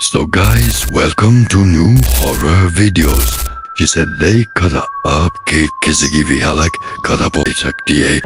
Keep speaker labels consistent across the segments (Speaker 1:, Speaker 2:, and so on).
Speaker 1: So guys, welcome to new horror videos. जिसे देखकर आपकी किसी की भी हालत खराब हो सकती है।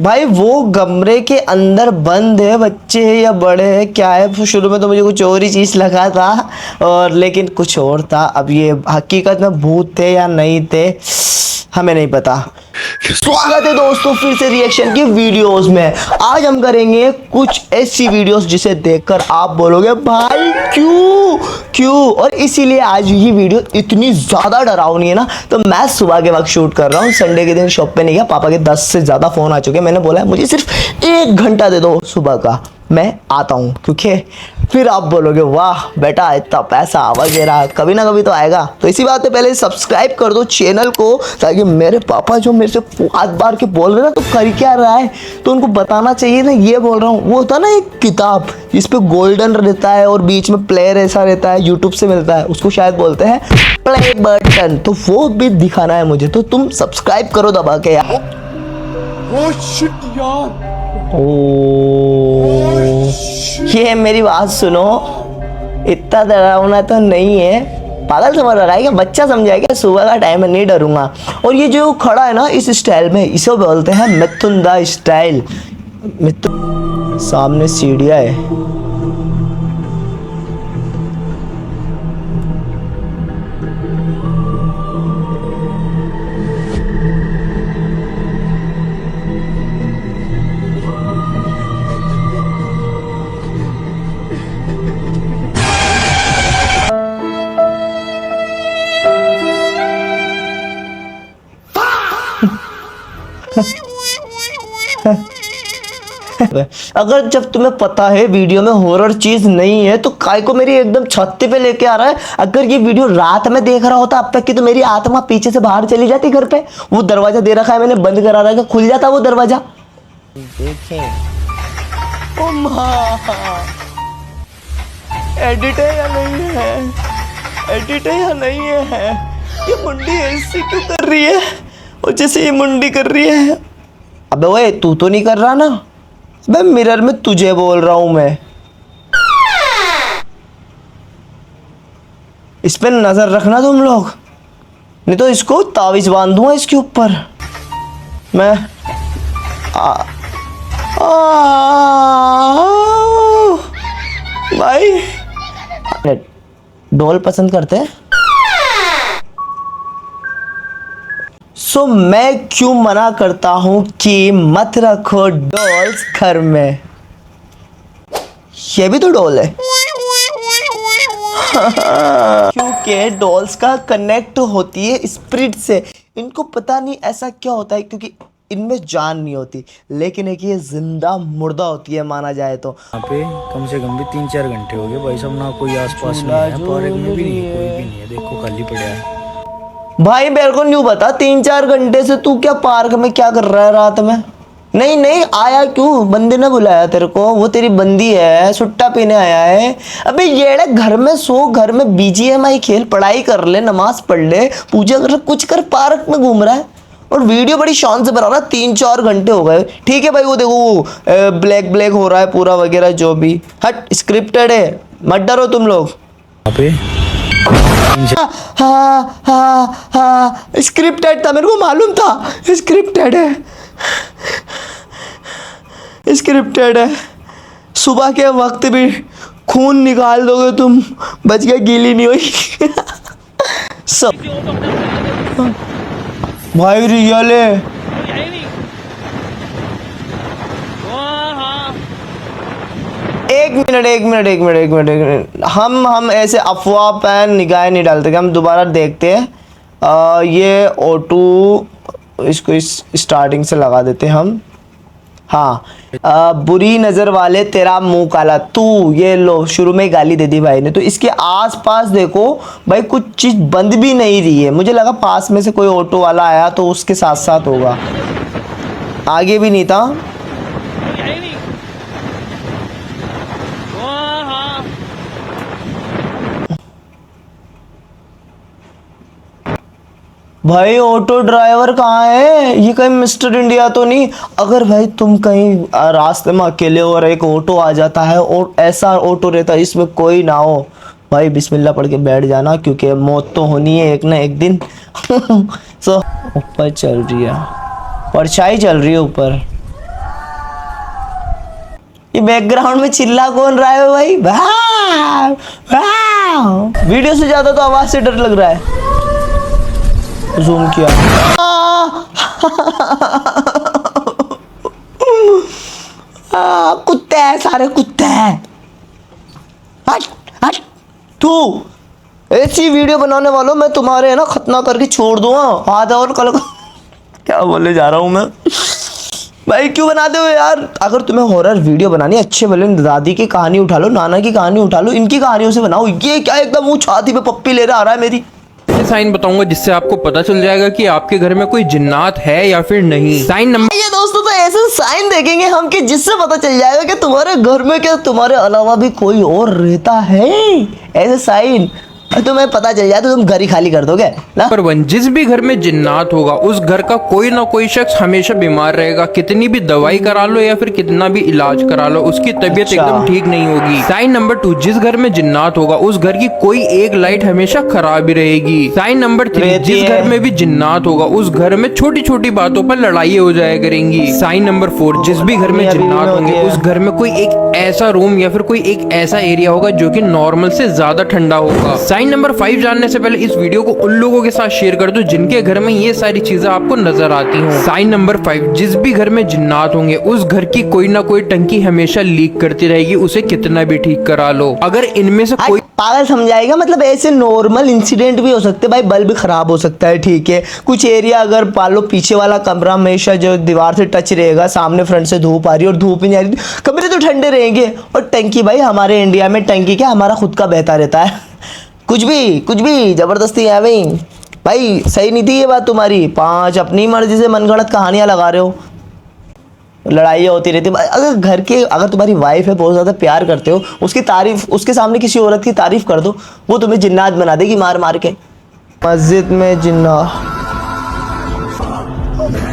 Speaker 2: भाई वो कमरे के अंदर बंद है, बच्चे है या बड़े है क्या है। शुरू में तो मुझे कुछ और ही चीज़ लगा था और लेकिन कुछ और था। अब ये हकीकत में भूत थे या नहीं थे हमें नहीं पता। स्वागत है दोस्तों फिर से रिएक्शन की वीडियोस में। आज हम करेंगे कुछ ऐसी वीडियोस जिसे देखकर आप बोलोगे भाई क्यों क्यों। और इसीलिए आज ये वीडियो इतनी ज़्यादा डरावनी है ना, तो मैं सुबह के वक्त शूट कर रहा हूँ। संडे के दिन शॉप पे नहीं गया, पापा के 10 से ज़्यादा फ़ोन आ चुके हैं। मैंने बोला है मुझे सिर्फ 1 घंटा दे दो सुबह का, मैं आता हूँ। क्योंकि फिर आप बोलोगे वाह बेटा इतना पैसा वगैरह, कभी ना कभी तो आएगा। तो इसी बात पे पहले सब्सक्राइब कर दो चैनल को, ताकि मेरे पापा जो मेरे से बात बार के बोल रहे हैं ना तो कर क्या रहा है, तो उनको बताना चाहिए ना। ये बोल रहा हूँ, वो होता ना एक किताब जिस पे गोल्डन रहता है और बीच में प्लेयर ऐसा रहता है, यूट्यूब से मिलता है, उसको शायद बोलते हैं प्ले बटन। तो वो भी दिखाना है मुझे, तो तुम सब्सक्राइब करो दबा के यार। ये मेरी बात सुनो, इतना डरावना तो नहीं है। पागल समझ रहा है क्या, बच्चा समझाएगा। सुबह का टाइम है, नहीं डरूंगा। और ये जो खड़ा है ना इस स्टाइल में, इसे बोलते हैं मिथुन दा स्टाइल। मिथुन सामने सीढ़ियाँ है। अगर जब तुम्हें पता है वीडियो में हॉरर चीज नहीं है तो काय को मेरी एकदम छत्ते पे लेके आ रहा है। अगर ये वीडियो रात में देख रहा होता अब तक की, तो मेरी आत्मा पीछे से बाहर चली जाती घर पे। वो दरवाजा दे रखा है मैंने, बंद करा रखा है, खुल जाता वो दरवाजा। देखें ओ मां, एडिट है या नहीं है, एडिट है या नहीं है। ये मुंडी ऐसी क्यों कर रही है, और जैसे ये मुंडी कर रही है। अबे ओए तू तो नहीं कर रहा ना, अबे मिरर में तुझे बोल रहा हूं मैं। इस पे नजर रखना तुम लोग, नहीं तो इसको तावीज बांध दूंगा इसके ऊपर मैं। भाई डॉल पसंद करते हैं, सो मैं क्यों मना करता हूं कि मत रखो डॉल्स घर में। ये भी तो डॉल है। क्योंकि डॉल्स का कनेक्ट होती है स्पिरिट से। इनको पता नहीं ऐसा क्या होता है, क्योंकि इनमें जान नहीं होती, लेकिन एक ये जिंदा मुर्दा होती है माना जाए तो।
Speaker 3: यहाँ पे कम से कम भी 3-4 घंटे हो गए भाई साहब, ना कोई आसपास नहीं है, पार्क में भी नहीं है, कोई भी नहीं है। देखो खाली पड़ा है।
Speaker 2: भाई मेरे को न्यू बता, 3-4 घंटे से तू क्या पार्क में क्या कर रहा है रात में। नहीं नहीं आया क्यों, बंदे ने बुलाया तेरे को, वो तेरी बंदी है, सुट्टा पीने आया है। अबे ये घर में सो, घर में बीजीएमआई खेल, पढ़ाई कर ले, नमाज पढ़ ले, पूजा कर, कुछ कर, पार्क में घूम रहा है और वीडियो बड़ी शान से बना रहा है। 3-4 घंटे हो गए, ठीक है भाई। वो देखो ब्लैक ब्लैक हो रहा है पूरा वगैरह, जो भी हट स्क्रिप्टेड है, मत डरो तुम लोग।
Speaker 3: यहाँ पे
Speaker 2: स्क्रिप्टेड था, मेरे को मालूम था स्क्रिप्टेड है, स्क्रिप्टेड है। सुबह के वक्त भी खून निकाल दोगे तुम, बच गया, गीली नहीं हुई। सब भाई रियल है। एक मिनट, हम ऐसे अफवाह पैन निगाह नहीं डालते कि हम दोबारा देखते हैं। ये ऑटो इसको इस स्टार्टिंग से लगा देते हैं हम। हाँ, बुरी नज़र वाले तेरा मुंह काला, तू ये लो, शुरू में गाली दे दी भाई ने। तो इसके आसपास देखो भाई कुछ चीज़ बंद भी नहीं रही है। मुझे लगा पास में से कोई ऑटो वाला आया तो उसके साथ साथ होगा, आगे भी नहीं था। भाई ऑटो ड्राइवर कहाँ है? ये कहीं मिस्टर इंडिया तो नहीं? अगर भाई तुम कहीं रास्ते में अकेले हो और एक ऑटो आ जाता है और ऐसा ऑटो रहता है इसमें कोई ना हो, भाई बिस्मिल्लाह पढ़ के बैठ जाना, क्योंकि मौत तो होनी है एक ना एक दिन। सो ऊपर चल रही है, परछाई चल रही है ऊपर। ये बैकग्राउंड में चिल्ला कौन रहा है भाई? वाव वाव। वीडियो से ज्यादा तो आवाज से डर लग रहा है। जूम किया। कुत्ते हैं, सारे कुत्ते हैं। हट हट। तू ऐसी वीडियो बनाने वालों मैं तुम्हारे है ना खतना करके छोड़ दूंगा। हाथ और कल क्या बोले जा रहा हूँ मैं भाई? क्यों बनाते हो यार? अगर तुम्हें हॉरर वीडियो बनानी अच्छे भले दादी की कहानी उठा लो, नाना की कहानी उठा लो, इनकी कहानियों से बनाओ। ये क्या एकदम मुंह छाती पे पप्पी ले रहा आ रहा है मेरी।
Speaker 4: साइन बताऊंगा जिससे आपको पता चल जाएगा कि आपके घर में कोई जिन्नात है या फिर नहीं। साइन नंबर
Speaker 2: ये दोस्तों तो ऐसे साइन देखेंगे हम कि जिससे पता चल जाएगा कि तुम्हारे घर में क्या तुम्हारे अलावा भी कोई और रहता है। ऐसे साइन तुम्हें पता चल जाए तो तुम घर ही खाली कर दोगे ना।
Speaker 4: नंबर 1, जिस भी घर में जिन्नात होगा उस घर का कोई ना कोई शख्स हमेशा बीमार रहेगा। कितनी भी दवाई करा लो या फिर कितना भी इलाज करा लो उसकी तबीयत
Speaker 2: अच्छा।
Speaker 4: एकदम ठीक नहीं होगी। साइन नंबर 2, जिस घर में जिन्नात होगा उस घर की कोई एक लाइट हमेशा खराब ही रहेगी। साइन नंबर 3, जिस घर में भी जिन्नात होगा उस घर में छोटी छोटी बातों पर लड़ाई हो जाया करेंगी। साइन नंबर 4, जिस भी घर में जिन्नात होंगे उस घर में कोई एक ऐसा रूम या फिर कोई एक ऐसा एरिया होगा जो कि नॉर्मल से ज्यादा ठंडा होगा। साइन नंबर 5 जानने से पहले इस वीडियो को उन लोगों के साथ शेयर कर दो जिनके घर में ये सारी चीजें आपको नजर आती हों। साइन नंबर 5, जिस भी घर में जिन्नात होंगे उस घर की कोई ना कोई टंकी हमेशा लीक करती रहेगी, उसे कितना भी ठीक करा लो। अगर इनमें से कोई
Speaker 2: पागल समझाएगा, मतलब ऐसे नॉर्मल इंसिडेंट भी हो सकते हैं भाई। बल्ब खराब हो सकता है, ठीक है। कुछ एरिया अगर मान लो पीछे वाला कमरा हमेशा जो दीवार से टच रहेगा, सामने फ्रंट से धूप आ रही है और धूप ही नहीं आ रही, कमरे तो ठंडे रहेंगे। और टंकी भाई हमारे इंडिया में टंकी क्या हमारा खुद का बहता रहता है। कुछ भी जबरदस्ती है भाई। भाई सही नहीं थी ये बात तुम्हारी। 5 अपनी मर्जी से मनगढ़ंत कहानियां लगा रहे हो, लड़ाइयाँ होती रहती। अगर तुम्हारी वाइफ है, बहुत ज़्यादा प्यार करते हो, उसकी तारीफ, उसके सामने किसी औरत की तारीफ कर दो, वो तुम्हें जिन्नात बना देगी मार मार के। मस्जिद में जिन्ना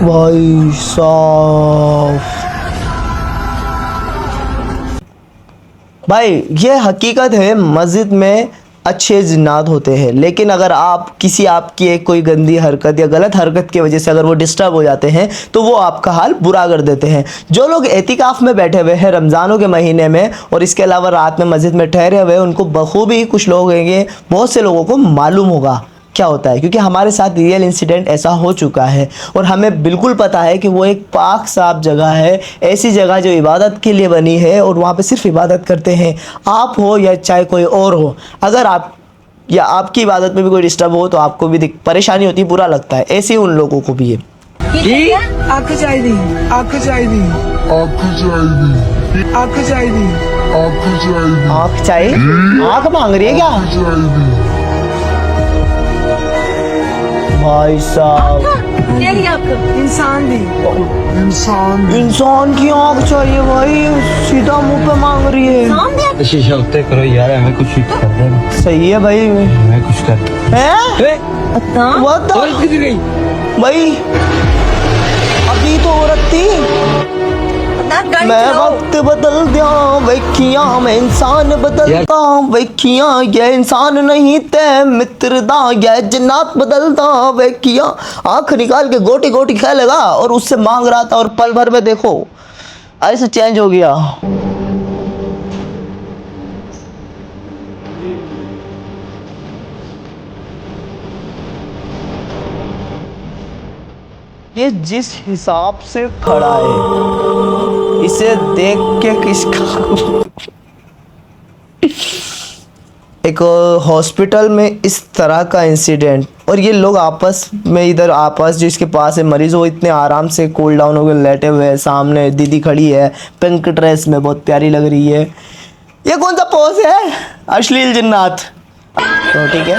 Speaker 2: भाई साहब, भाई ये हकीकत है, मस्जिद में अच्छे जिन्नात होते हैं। लेकिन अगर आप किसी आपकी एक कोई गंदी हरकत या गलत हरकत की वजह से अगर वो डिस्टर्ब हो जाते हैं तो वो आपका हाल बुरा कर देते हैं। जो लोग एतिकाफ में बैठे हुए हैं रमज़ानों के महीने में और इसके अलावा रात में मस्जिद में ठहरे हुए हैं, उनको बखूबी कुछ लोग होंगे, बहुत से लोगों को मालूम होगा क्या होता है, क्योंकि हमारे साथ रियल इंसिडेंट ऐसा हो चुका है और हमें बिल्कुल पता है कि वो एक पाक साफ जगह है, ऐसी जगह जो इबादत के लिए बनी है और वहाँ पे सिर्फ इबादत करते हैं। आप हो या चाहे कोई और हो, अगर आप या आपकी इबादत में भी कोई डिस्टर्ब हो तो आपको भी परेशानी होती है, बुरा लगता है। ऐसे ही उन लोगों को भी है।
Speaker 5: आपको चाहिए, आपको चाहिए, आपको चाहिए, आपको चाहिए, आपको चाहिए,
Speaker 2: आँख चाहिए, आँख मांग रही है क्या भाई साहब?
Speaker 5: ये आपको इंसान दी,
Speaker 2: इंसान की आँख चाहिए भाई, सीधा मुंह पे मांग रही है।
Speaker 6: शीशा उत्ते करो यार, हमें कुछ कर देना।
Speaker 2: सही है भाई,
Speaker 6: हमें कुछ कर
Speaker 2: हैं? What the? भाई अभी तो औरत थी, मैं वक्त बदल दिया वेखिया, मैं इंसान बदलता वेखिया, ये इंसान नहीं ते मित्रदा, ये जिन्नात बदलता वेखिया। आंख निकाल के गोटी गोटी खेलेगा और उससे मांग रहा था और पल भर में देखो ऐसे चेंज हो गया। ये जिस हिसाब से खड़ा है, इसे देख के किसका एक हॉस्पिटल में इस तरह का इंसिडेंट, और ये लोग आपस में इधर आपस जो इसके पास है मरीज, वो इतने आराम से कूल डाउन हो गए लेटे हुए हैं। सामने दीदी खड़ी है पिंक ड्रेस में, बहुत प्यारी लग रही है। ये कौन सा पोज है? अश्लील जिन्नात। तो ठीक है,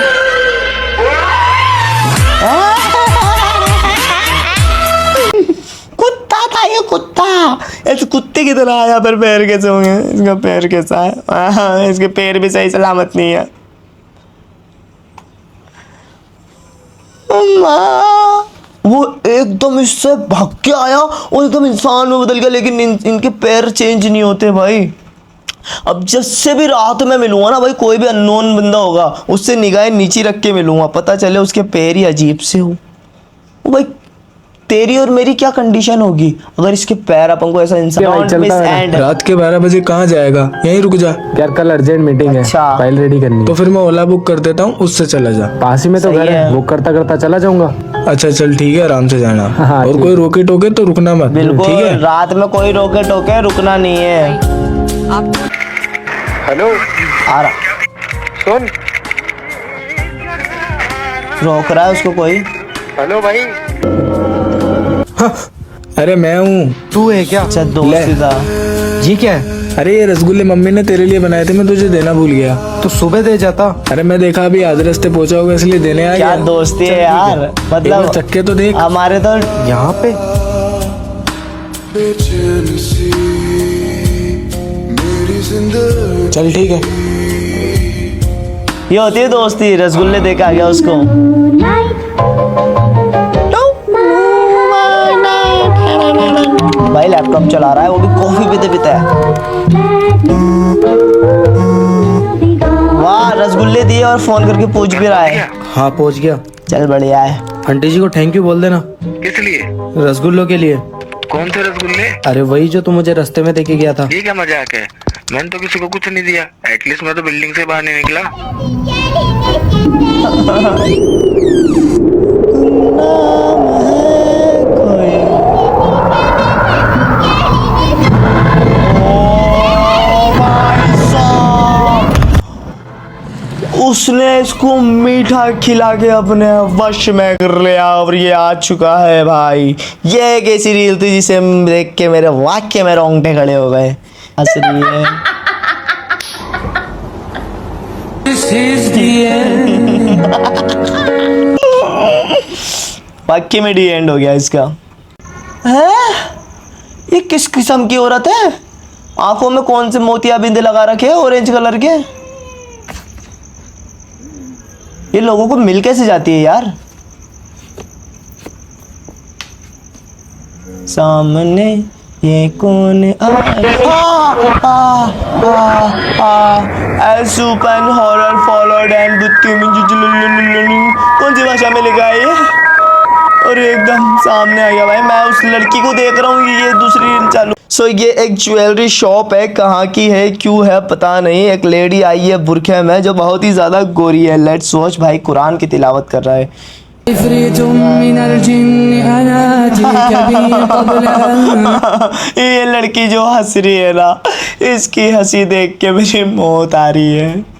Speaker 2: कुत्ता था ये, कुत्ता ऐसे कुत्ते की तरह आया, पर पैर कैसे होंगे? इसका पैर कैसा है? हाँ, इसके पैर भी सही सलामत नहीं है। अम्मा। वो एकदम इससे भाग के आया और एकदम इंसान में बदल गया, लेकिन इनके पैर चेंज नहीं होते भाई। अब जिससे भी रात में मिलूंगा ना भाई, कोई भी अननोन बंदा होगा, उससे निगाहें नीचे रख के मिलूंगा, पता चले उसके पैर ही अजीब से हो। भाई तेरी और मेरी क्या कंडीशन होगी अगर इसके पैर अपन को ऐसा इंसान।
Speaker 7: रात के 12 बजे कहाँ जाएगा, यहीं रुक जा
Speaker 8: यार, कल अर्जेंट मीटिंग
Speaker 2: अच्छा।
Speaker 8: है, फाइल रेडी करनी
Speaker 7: तो फिर मैं ओला बुक कर देता हूँ, उससे चला जा।
Speaker 8: पास ही में तो
Speaker 2: सही
Speaker 8: घर है,
Speaker 2: है।
Speaker 8: बुक करता करता चला जाऊंगा।
Speaker 7: अच्छा चल ठीक है, आराम से जाना।
Speaker 8: हाँ,
Speaker 7: और
Speaker 8: ठीक।
Speaker 7: कोई रोके टोके तो रुकना मत,
Speaker 2: बिल्कुल,
Speaker 7: ठीक है।
Speaker 2: रात में कोई रोके टोके रुकना नहीं है।
Speaker 9: हेलो
Speaker 2: आ रहा,
Speaker 9: सुन।
Speaker 2: रोक रहा है उसको कोई।
Speaker 9: हेलो भाई।
Speaker 7: अरे मैं हूँ।
Speaker 8: तू है क्या?
Speaker 2: अच्छा दोस्त ही था।
Speaker 8: जी क्या है?
Speaker 7: अरे ये रसगुल्ले मम्मी ने तेरे लिए बनाए थे, मैं तुझे देना भूल गया।
Speaker 8: तो सुबह दे जाता।
Speaker 7: अरे मैं देखा अभी आधे रास्ते पहुंचा होगा, इसलिए देने आ
Speaker 2: क्या
Speaker 7: गया।
Speaker 2: दोस्ती है यार,
Speaker 7: एक बार
Speaker 2: मतलब
Speaker 7: चक्के तो देख।
Speaker 2: हमारे तो
Speaker 8: यहाँ पे
Speaker 7: चल ठीक है।
Speaker 2: ये होती है दोस्ती। रसगुल्ले दे के आ गया उसको। भाई लैपटॉप चला रहा है, वो भी कॉफी पीते पीते है। वाह, रसगुल्ले दिए और फोन करके पूछ भी रहा है।
Speaker 8: हाँ पहुँच गया।
Speaker 2: चल बढ़िया है।
Speaker 8: आंटी जी को थैंक यू बोल देना,
Speaker 9: किस लिए?
Speaker 8: रसगुल्लों के लिए।
Speaker 9: कौन से रसगुल्ले?
Speaker 8: अरे वही जो तू मुझे रास्ते में देके गया था।
Speaker 9: ये क्या मजाक है? मैंने तो किसी को कुछ नहीं दिया। एटलीस्ट मैं तो बिल्डिंग से बाहर नहीं निकला।
Speaker 2: उसने इसको मीठा खिला के अपने वश में कर लिया और ये आ चुका है भाई। ये एक ऐसी रील थी जिसे देख के मेरे वाक्य में रोंगटे खड़े हो गए। हंस रही है। वाक्य में डी एंड हो गया इसका। है ये किस किस्म की औरत है? आंखों में कौन से मोतियाबिंद लगा रखे हैं ऑरेंज कलर के? ये लोगों को मिल कैसे जाती है यार? सामने ये कौन सुपर हॉरर फॉलोड एंड कौन सी भाषा में लिखा है ये? और एकदम सामने आ गया भाई। मैं उस लड़की को देख रहा हूँ, ये दूसरी रील चालू। सो ये एक ज्वेलरी शॉप है, कहाँ की है क्यों है पता नहीं। एक लेडी आई है बुरखे में जो बहुत ही ज्यादा गोरी है। Let's watch. भाई कुरान की तिलावत कर रहा है। ये लड़की जो हंस रही है ना, इसकी हंसी देख के मेरी मौत आ रही है।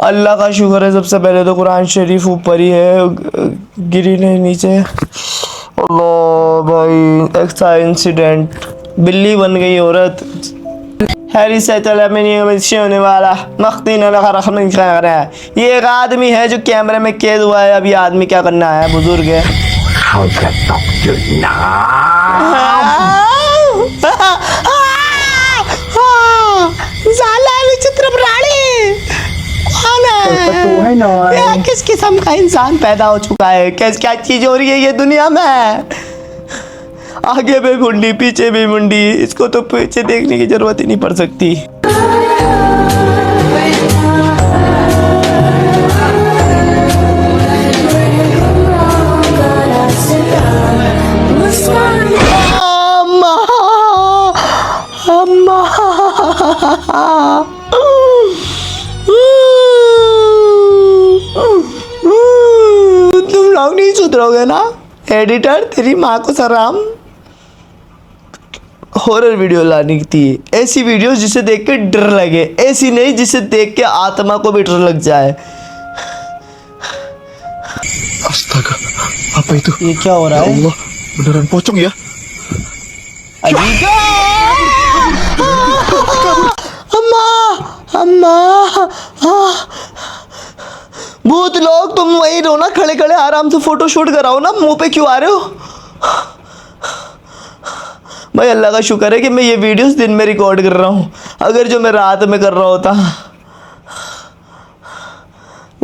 Speaker 2: अल्लाह का शुक्र है। सबसे पहले तो कुरान शरीफ ऊपर ही है, गिरी नहीं नीचे। अल्लाह भाई, ऐसा इंसिडेंट। बिल्ली बन गई औरत। हैरी से होने वाला मख्तीन ये एक आदमी है जो कैमरे में कैद हुआ है। अभी आदमी क्या करना है, बुजुर्ग है। विचित्र प्राणी कौन है? किस किस्म का इंसान पैदा हो चुका है? क्या चीज हो रही है ये दुनिया में? आगे भी मुंडी पीछे भी मुंडी। इसको तो पीछे देखने की जरूरत ही नहीं पड़ सकती। तुम लोग नहीं सुधरोगे ना? एडिटर तेरी माँ को सलाम। हॉरर वीडियो लानी थी, ऐसी वीडियो जिसे देख के डर लगे, ऐसी नहीं जिसे देख के आत्मा को भी डर लग जाए। ये क्या हो रहा है?
Speaker 1: Beneran pocong ya?
Speaker 2: अम्मा अम्मा, भूत लोग तुम वहीं रहो ना, खड़े खड़े आराम से फोटो शूट कराओ ना। मुंह पे क्यों आ रहे हो? भाई अल्लाह का शुक्र है कि मैं ये वीडियोस दिन में रिकॉर्ड कर रहा हूँ, अगर जो मैं रात में कर रहा होता।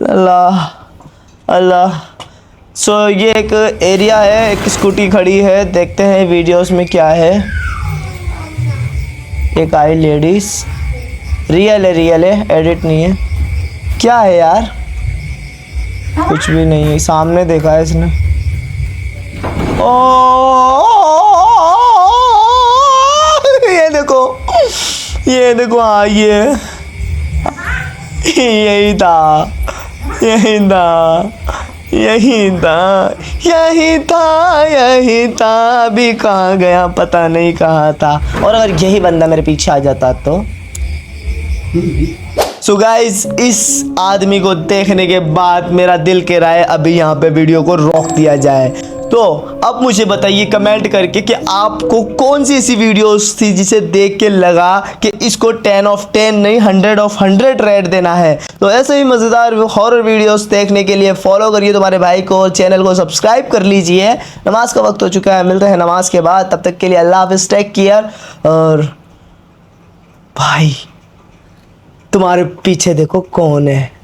Speaker 2: अल्लाह अल्लाह। सो ये एक एरिया है, एक स्कूटी खड़ी है, देखते हैं वीडियोस में क्या है। एक आई लेडीज, रियल है, एडिट नहीं है। क्या है यार, कुछ भी नहीं है, सामने देखा है इसने। ओ ये देखो हाँ ये यही था, यही था, यही था, यही था, यही था, अभी कहाँ गया पता नहीं कहाँ था। और अगर यही बंदा मेरे पीछे आ जाता तो। सो गाइस, इस आदमी को देखने के बाद मेरा दिल कह रहा है अभी यहाँ पे वीडियो को रोक दिया जाए। तो अब मुझे बताइए कमेंट करके कि आपको कौन सी ऐसी वीडियोस थी जिसे देख के लगा कि इसको 10 of 10 नहीं 100 of 100 रेट देना है। तो ऐसे ही मज़ेदार हॉरर वीडियोस देखने के लिए फॉलो करिए तुम्हारे भाई को, चैनल को सब्सक्राइब कर लीजिए। नमाज का वक्त हो चुका है, मिलते हैं नमाज के बाद, तब तक के लिए अल्लाह हाफ़िज़, टेक केयर। और भाई तुम्हारे पीछे देखो कौन है।